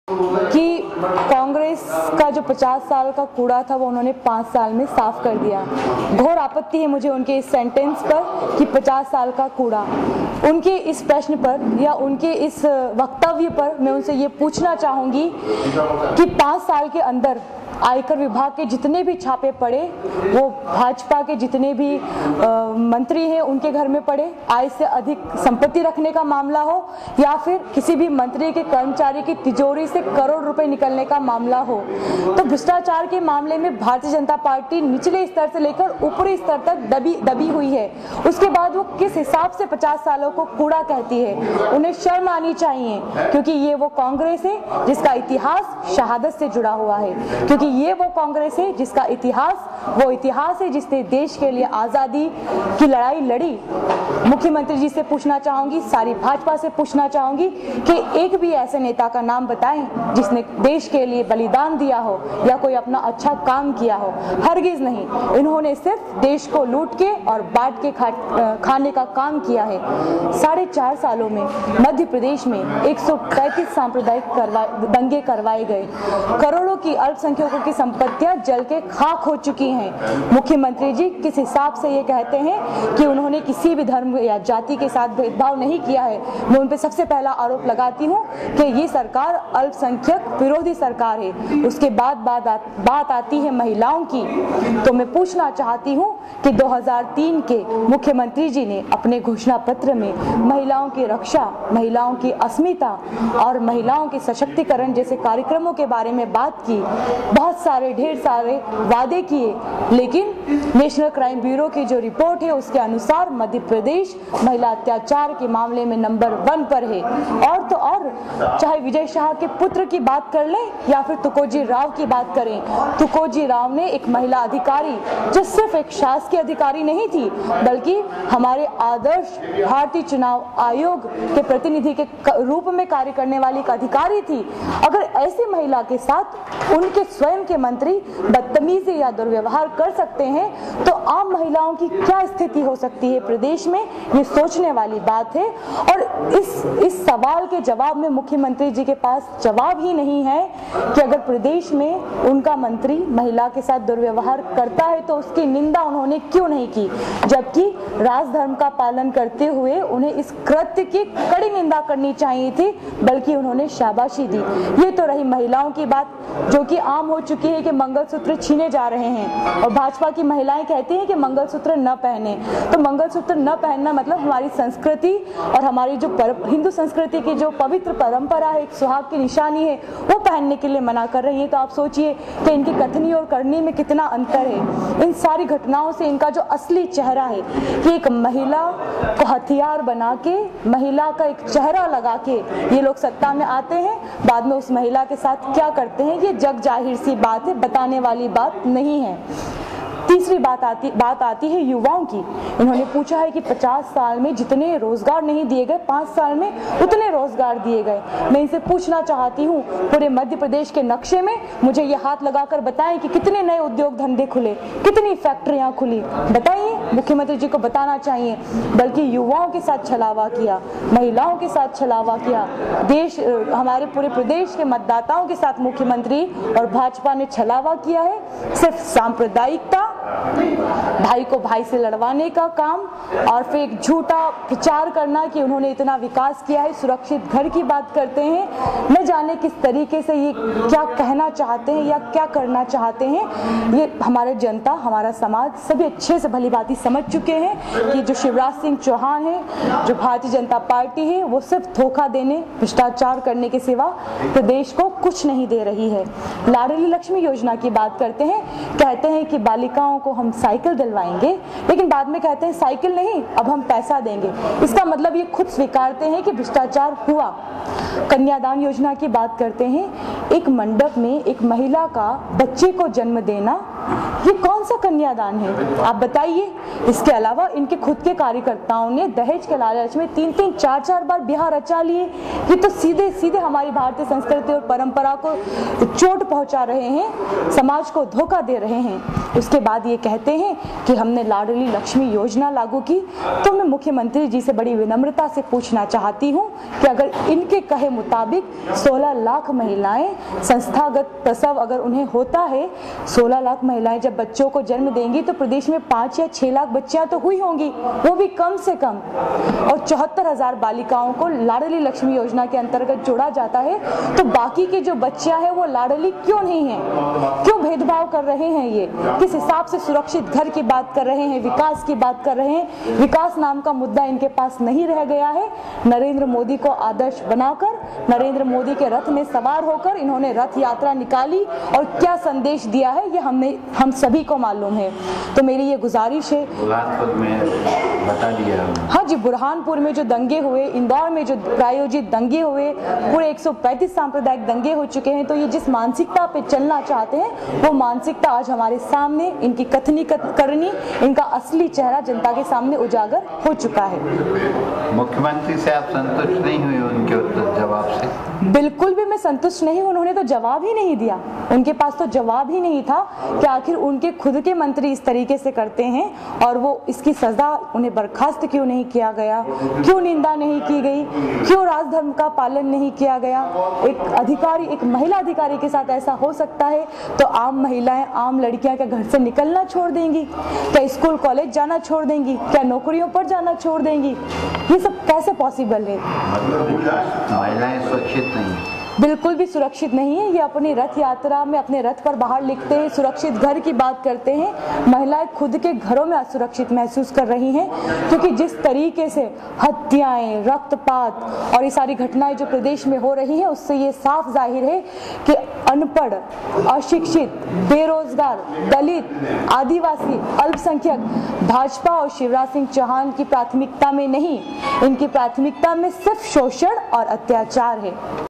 कि कांग्रेस का जो 50 साल का कूड़ा था वो उन्होंने 5 साल में साफ कर दिया। घोर आपत्ति है मुझे उनके इस सेंटेंस पर कि 50 साल का कूड़ा। उनके इस प्रश्न पर या उनके इस वक्तव्य पर मैं उनसे ये पूछना चाहूँगी कि 5 साल के अंदर आयकर विभाग के जितने भी छापे पड़े वो भाजपा के जितने भी मंत्री हैं उनके घर में पड़े, आय से अधिक संपत्ति रखने का मामला हो या फिर किसी भी मंत्री के कर्मचारी की तिजोरी से करोड़ रुपए निकलने का मामला हो, तो भ्रष्टाचार के मामले में भारतीय जनता पार्टी निचले स्तर से लेकर ऊपरी स्तर तक दबी हुई है। उसके बाद वो किस हिसाब से 50 सालों को कूड़ा कहती है, उन्हें शर्म आनी चाहिए, क्योंकि ये वो कांग्रेस है जिसका इतिहास शहादत से जुड़ा हुआ है, क्योंकि ये वो कांग्रेस है जिसका इतिहास है जिसने देश के लिए आजादी की लड़ाई लड़ी। मुख्यमंत्री जी से पूछना चाहूंगी, सारी भाजपा से पूछना चाहूंगी कि एक भी ऐसे नेता का नाम बताएं जिसने देश के लिए बलिदान दिया हो या कोई अपना अच्छा काम किया हो। हरगिज नहीं, इन्होंने सिर्फ देश को लूट के और बांट के खाने का काम किया है। 4.5 सालों में मध्य प्रदेश में 135 सांप्रदायिक दंगे करवाए गए, करोड़ों की अल्पसंख्यकों की संपत्तियां जल के खाक हो चुकी हैं। मुख्यमंत्री जी किस हिसाब से ये कहते हैं कि उन्होंने किसी भी धर्म या जाति के साथ भेदभाव नहीं किया है। मैं उन पे सबसे पहला आरोप लगाती हूँ कि ये सरकार अल्पसंख्यक विरोधी सरकार है। उसके बाद बात आती है महिलाओं की, तो मैं पूछना चाहती हूँ कि 2003 के मुख्यमंत्री जी ने अपने घोषणा पत्र में महिलाओं की रक्षा, महिलाओं की अस्मिता और महिलाओं के सशक्तिकरण जैसे कार्यक्रमों के बारे में बात की। बहुत सारे ढेर सारे वादे किए, लेकिन नेशनल क्राइम ब्यूरो की जो रिपोर्ट है उसके अनुसार मध्य प्रदेश महिला अत्याचार के मामले में नंबर 1 पर है। और तो और, चाहे विजय शाह के पुत्र की बात कर लें या फिर तुकोजी राव की बात करें, तुकोजी राव ने एक महिला अधिकारी, जो सिर्फ एक शासकीय अधिकारी नहीं थी बल्कि हमारे आदर्श भारतीय चुनाव आयोग के प्रतिनिधि के रूप में कार्य करने वाली एक अधिकारी थी। अगर ऐसी महिला के साथ उनके स्वयं के मंत्री बदतमीजी या दुर्व्यवहार कर सकते हैं तो आम महिलाओं की क्या स्थिति हो सकती है प्रदेश में, ये सोचने वाली बात है। और इस सवाल के जवाब में मुख्यमंत्री जी के पास जवाब ही नहीं है कि अगर प्रदेश में उनका मंत्री महिला के साथ दुर्व्यवहार करता है तो उसकी निंदा उन्होंने क्यों नहीं की, जबकि राजधर्म का पालन करते हुए उन्हें इस कृत्य की कड़ी निंदा करनी चाहिए थी, बल्कि उन्होंने शाबाशी दी। ये तो रही महिलाओं की बात, जो कि आम हो चुकी है कि मंगलसूत्र छीने जा रहे हैं और भाजपा की महिलाएं कहती हैं कि मंगलसूत्र न पहने। तो मंगलसूत्र न पहनना मतलब हमारी संस्कृति और हमारी जो हिंदू संस्कृति की जो पवित्र परंपरा है, एक सुहाग की निशानी है, वो पहनने के लिए मना कर रही है। तो आप सोचिए कि इनकी कथनी और करनी में कितना अंतर है। इन सारी घटनाओं से इनका जो असली चेहरा है कि एक महिला को हथियार बना के, महिला का एक चेहरा लगा के ये लोग सत्ता में आते हैं, बाद में उस महिला के साथ क्या करते हैं ये जग जाहिर सी बात है, बताने वाली बात नहीं है। तीसरी बात आती है युवाओं की। इन्होंने पूछा है कि 50 साल में जितने रोजगार नहीं दिए गए, 5 साल में उतने रोजगार दिए गए। मैं इनसे पूछना चाहती हूँ, पूरे मध्य प्रदेश के नक्शे में मुझे ये हाथ लगाकर बताएं कि कितने नए उद्योग धंधे खुले, कितनी फैक्ट्रियां खुली, बताइए। मुख्यमंत्री जी को बताना चाहिए। बल्कि युवाओं के साथ छलावा किया, महिलाओं के साथ छलावा किया, हमारे पूरे प्रदेश के मतदाताओं के साथ मुख्यमंत्री और भाजपा ने छलावा किया है। सिर्फ सांप्रदायिकता, भाई को भाई से लड़वाने का काम और फिर एक झूठा प्रचार करना कि उन्होंने इतना विकास किया है, सुरक्षित घर की बात करते हैं। न जाने किस तरीके से ये क्या कहना चाहते हैं या क्या करना चाहते हैं। ये हमारे जनता, हमारा समाज सभी अच्छे से भली भांति समझ चुके हैं कि जो शिवराज सिंह चौहान है, जो भारतीय जनता पार्टी है, वो सिर्फ धोखा देने, भ्रष्टाचार करने के सिवा प्रदेश को कुछ नहीं दे रही है। लाडली लक्ष्मी योजना की बात करते हैं, कहते हैं कि बालिकाओं को हम साइकिल दिलवाएंगे, लेकिन बाद में कहते हैं साइकिल नहीं, अब हम पैसा देंगे। इसका मतलब ये खुद स्वीकारते हैं कि भ्रष्टाचार हुआ। कन्यादान योजना की बात करते हैं, एक मंडप में एक महिला का बच्चे को जन्म देना, ये कौन सा कन्यादान है आप बताइए। इसके अलावा इनके खुद के कार्यकर्ताओं ने दहेज के लालच में 3-3, 4-4 बार बिहार रचा लिए। ये तो सीधे सीधे हमारी भारतीय संस्कृति और परंपरा को चोट पहुंचा रहे हैं, समाज को धोखा दे रहे हैं। उसके बाद ये कहते हैं कि हमने लाडली लक्ष्मी योजना लागू की। तो मैं मुख्यमंत्री जी से बड़ी विनम्रता से पूछना चाहती हूँ कि अगर इनके कहे मुताबिक 16 लाख महिलाएं संस्थागत प्रसव अगर उन्हें होता है, 16 लाख महिलाएं जब बच्चों को जन्म देंगी तो प्रदेश में 5 या 6 लाख बच्चियां तो हुई होंगी, वो भी कम से कम, और 74,000 बालिकाओं को लाडली लक्ष्मी योजना के अंतर्गत जोड़ा जाता है। तो बाकी की जो बच्चियां हैं वो लाडली क्यों नहीं है? क्यों भेदभाव कर रहे हैं? ये किस हिसाब से सुरक्षित घर की बात कर रहे हैं, विकास की बात कर रहे हैं? विकास नाम का मुद्दा इनके पास नहीं रह गया है। नरेंद्र मोदी को आदर्श बनाकर, नरेंद्र मोदी के रथ में सवार होकर इन्होंने रथ यात्रा निकाली और क्या संदेश दिया है ये हम सभी को मालूम है। तो मेरी ये गुजारिश है, बुरहानपुर में बता दिया। हाँ जी, बुरहानपुर में जो दंगे हुए, इंदौर में जो प्रायोजित दंगे हुए, पूरे 135 सांप्रदायिक दंगे हो चुके हैं। तो ये जिस मानसिकता पे चलना चाहते हैं वो मानसिकता आज हमारे सामने, इनकी कथनी करनी, इनका असली चेहरा जनता के सामने उजागर हो चुका है। मुख्यमंत्री से आप संतुष्ट नहीं हुए उनके उत्तर जवाब से? बिल्कुल भी मैं संतुष्ट नहीं हूं। उन्होंने तो जवाब ही नहीं दिया, उनके पास तो जवाब ही नहीं था कि आखिर उनके खुद के मंत्री इस तरीके से करते हैं और वो इसकी सजा उन्हें बर्खास्त क्यों नहीं किया गया, क्यों निंदा नहीं की गई, क्यों राजधर्म का पालन नहीं किया गया। एक अधिकारी, एक महिला अधिकारी के साथ ऐसा हो सकता है तो आम महिलाएं, आम लड़कियां क्या घर से निकलना छोड़ देंगी? क्या स्कूल कॉलेज जाना छोड़ देंगी? क्या नौकरियों पर जाना छोड़ देंगी? ये सब कैसे पॉसिबल है? महिलाएं सुरक्षित नहीं, बिल्कुल भी सुरक्षित नहीं है। ये अपनी रथ यात्रा में अपने रथ पर बाहर लिखते हैं, सुरक्षित घर की बात करते हैं। महिलाएं खुद के घरों में असुरक्षित महसूस कर रही हैं, क्योंकि जिस तरीके से हत्याएं, रक्तपात और ये सारी घटनाएं जो प्रदेश में हो रही हैं, उससे ये साफ जाहिर है कि अनपढ़, अशिक्षित, बेरोजगार, दलित, आदिवासी, अल्पसंख्यक भाजपा और शिवराज सिंह चौहान की प्राथमिकता में नहीं, इनकी प्राथमिकता में सिर्फ शोषण और अत्याचार है।